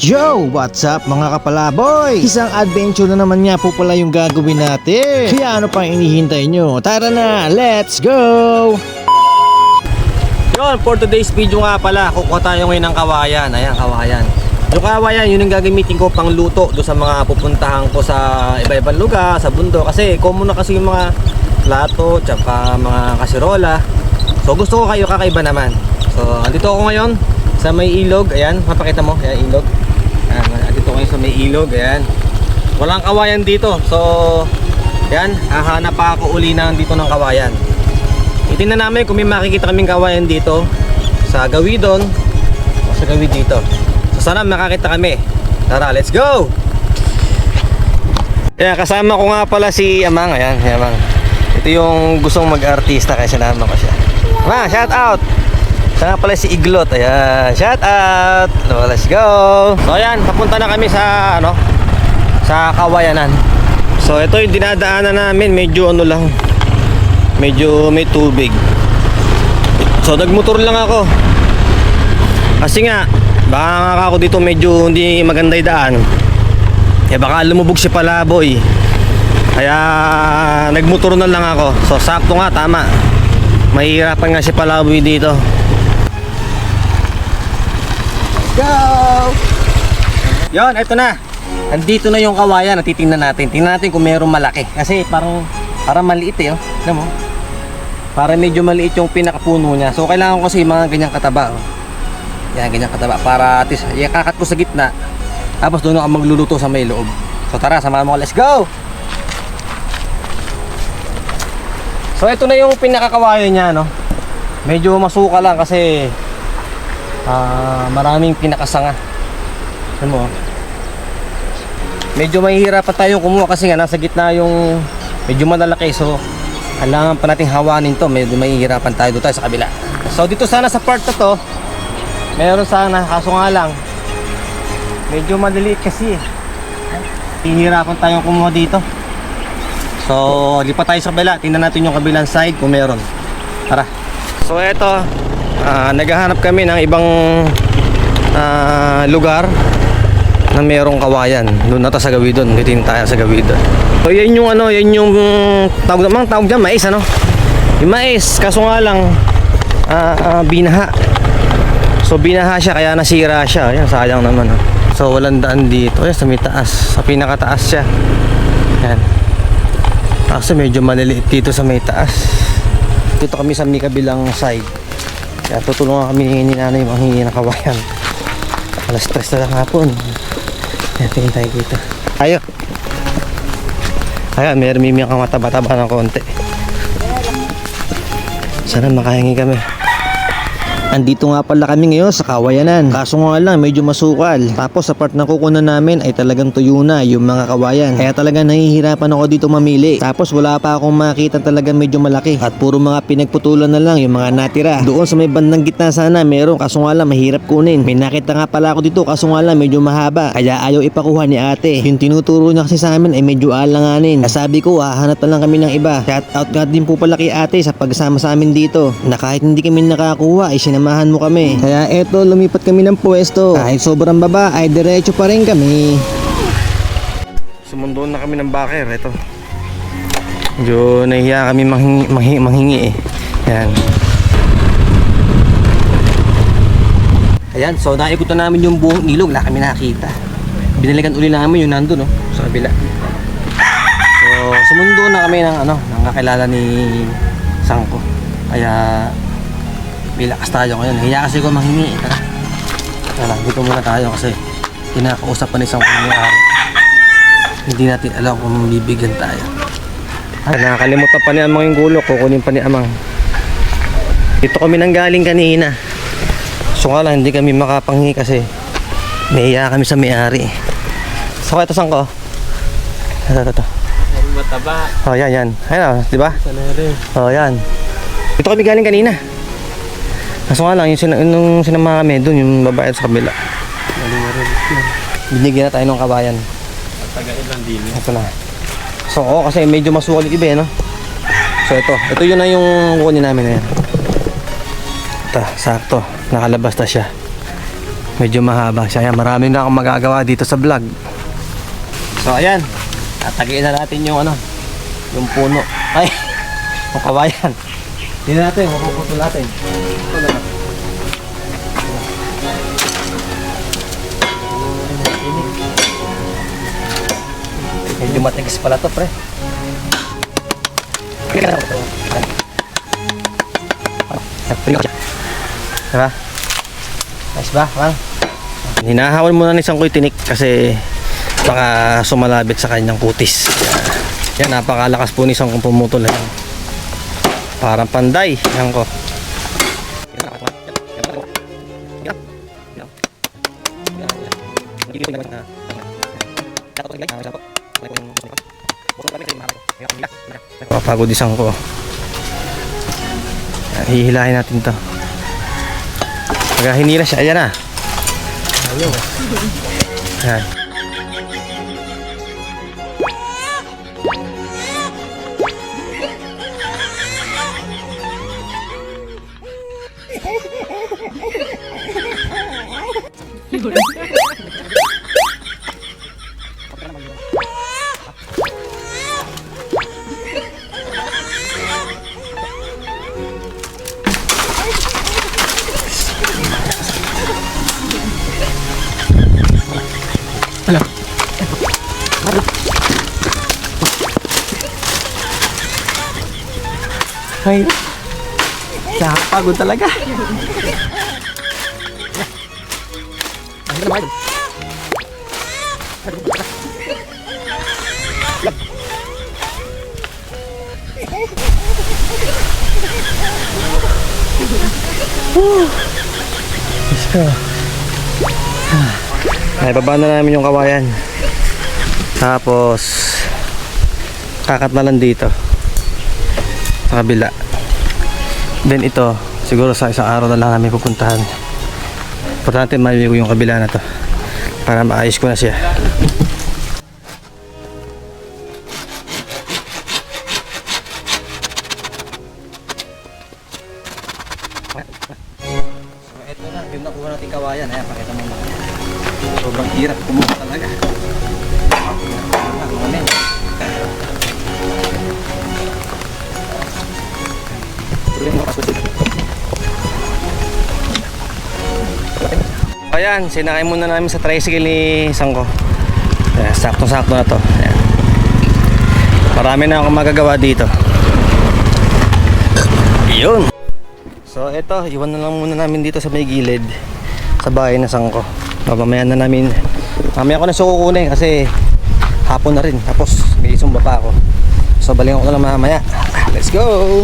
Yo! What's up mga kapalaboy? Isang adventure na naman nga po pala yung gagawin natin. Kaya ano pang inihintay nyo? Tara na! Let's go! Yun, for today's video nga pala, kukuha tayo ngayon ng kawayan. Ayan, kawayan. Yung kawayan, yun yung gagamitin ko pang luto doon sa mga pupuntahan ko sa iba-ibang lugar, sa bundok. Kasi common na kasi yung mga plato, tsaka mga kasirola. So gusto ko kayo kakaiba naman. So andito ako ngayon sa may ilog. Ayan, mapakita mo, ayan ilog. Ayan, andito ngayon sa may ilog. Ayan, walang kawayan dito. So ayan, hahanap pa ako uli na dito ng kawayan. Itingnan namin kung may makikita kaming kawayan dito sa gawidon o sa gawid dito. So sana makakita kami. Tara, let's go! Ayan, kasama ko nga pala si Amang. Ayan, si Amang. Ito yung gustong mag-artista kaya sinama ko siya. Amang, shout out! Siya nga pala si Iglot. Ayan, shout out! So, let's go! So ayan, papunta na kami sa sa kawayanan. So ito yung dinadaanan namin. Medyo ano lang, medyo may tubig. So nagmotor lang ako kasi nga baka ako dito medyo hindi maganda yung daan, baka lumubog si Palaboy, kaya nagmotor na lang ako. So sakto nga, tama, mahihirapan nga si Palaboy dito. Let's go! Yon, eto na, andito na yung kawayan. Natitingnan natin, tingnan natin kung mayroong malaki, kasi parang maliit oh. Alam mo? Para medyo maliit yung pinakapuno niya. So kailangan ko kasi mga ganyang kataba oh. Yan, ganyang kataba para at least ikakat ko sa gitna. Tapos doon ako magluluto sa may loob. So tara, samahan mo ko. Let's go! So ito na yung pinakakawayan niya no. Medyo masuka lang kasi maraming pinakasanga. Alam mo? Medyo mahihirapan tayo kumuha kasi nga nasa gitna yung medyo malalaki. So kailangan pa nating hawanin to. Medyo mahihirapan tayo doon tayo sa kabila. So dito sana sa part na to meron sana, kaso nga lang medyo maliliit kasi hihirapan tayong kumuha dito. So lipat tayo sa kabila, tingnan natin yung kabilang side kung meron. Tara. So eto, naghahanap kami ng ibang lugar na merong kawayan. Doon na tayo sa gawidon, dito tayo sa gawidon. So yan yung yan yung tawag dyan, mais ano? Yung mais, kaso nga lang binaha. So binaha siya kaya nasira siya. Ayan, sayang naman oh. So walang daan dito. Ayan, sa may taas, sa pinakataas siya. Ayan. Kasi medyo maliliit dito sa may taas. Dito kami sa may kabilang side. Kaya tutulungan kami ni nanay manghingi ng kawayan. Alas 3 na lang hapon. Ayan, tingin tayo dito. Ayo. Ayan, may mataba-taba ng konti. Sana makahingi kami. Andito nga pala kami ngayon sa kawayanan. Kaso nga lang medyo masukal. Tapos sa part na kukunan namin ay talagang tuyo na yung mga kawayan. Kaya talagang nahihirapan ako dito mamili. Tapos wala pa akong makita talagang medyo malaki. At puro mga pinagputulan na lang yung mga natira. Doon sa may bandang gitna sana meron, kaso nga lang mahirap kunin. May nakita nga pala ako dito, kaso nga lang medyo mahaba. Kaya ayaw ipakuha ni ate. Yung tinuturo niya kasi sa amin ay medyo alanganin. Kaya sabi ko hahanap na lang kami ng iba. Shout out nga din po pala kay ate sa pagsama sa amin dito. Na kahit hindi kami nakakuha ay sinamahan mo kami. Kaya eto, lumipat kami ng pwesto. Kahit sobrang baba ay diretso pa rin kami. Sumundo na kami ng baker. Eto, medyo nahiya kami manghingi eh. Ayan. Ayan, so naikot na namin yung buong ilog. Wala kami nakita. Binalikan uli namin yung nandun sa kabila. So sumundo na kami ng ng kakilala ni Sangko. Kaya bilakas tayo ngayon. Hiya kasi ko manghingi. Tara, dito muna tayo kasi kinakausap pa ni isang kunyari. Hindi natin alam kung bibigyan tayo. Ay, nakakalimutan pa ni Amang yung gulok. Kukunin pa ni Amang. Dito kami nanggaling kanina. So nga lang, hindi kami makapanghingi kasi nahiya kami sa may-ari. So ito saan ko? Ito. Mataba. Oh, yan. Ayun, di ba? Oh, yan. Dito kami galing kanina. Kaso nga lang, yung sinama kami doon, yung babae sa kabila. Binigyan na tayo ng kabayan. Taga-ilang din. Ito na. So, kasi medyo masuwal yung iba, no? So, ito yun na yung kukunin namin na yan. Ito, sakto. Nakalabas na siya. Medyo mahaba siya. Ayan, marami na akong magagawa dito sa vlog. So ayan, tatagiin na natin yung ano, yung puno. Ay, yung kawayan. Tingnan natin, mapuputol natin. Ito na lang. Medyo matigas pala to, pre. Diba? Nice ba? Well, hinahawan muna ni Sangkoy tinik kasi baka sumalabit sa kanyang kutis. Yan, napakalakas po ni Sangkoy pumutol. Yan. Parang panday. Yan ko. Pagod isang ko. Hihilahin natin to. Pag hinila siya, ayan na. Ayan. Ay, nakakapagod talaga. Ay, baba na namin yung kawayan. Tapos kakat na lang dito sa kabila. Then ito, siguro sa isang araw na lang namin pupuntahan. Importante maligo yung kabila na to para maayos ko na siya. So ito na, yung nakuha natin kawayan. Ayan, pakita mo naman. Sobrang hirap kumuha talaga. Ayan, sinakay muna namin sa tricycle ni Sangko. Ayan, sakto-sakto na to. Ayan. Marami na akong magagawa dito. Yun. So eto, iwan na lang muna namin dito sa may gilid sa bahay na Sangko. Mamaya na namin, mamaya ko na siya kukunin kasi hapon na rin. Tapos may isumba pa ako. So balingan ko na lang mamaya. Let's go!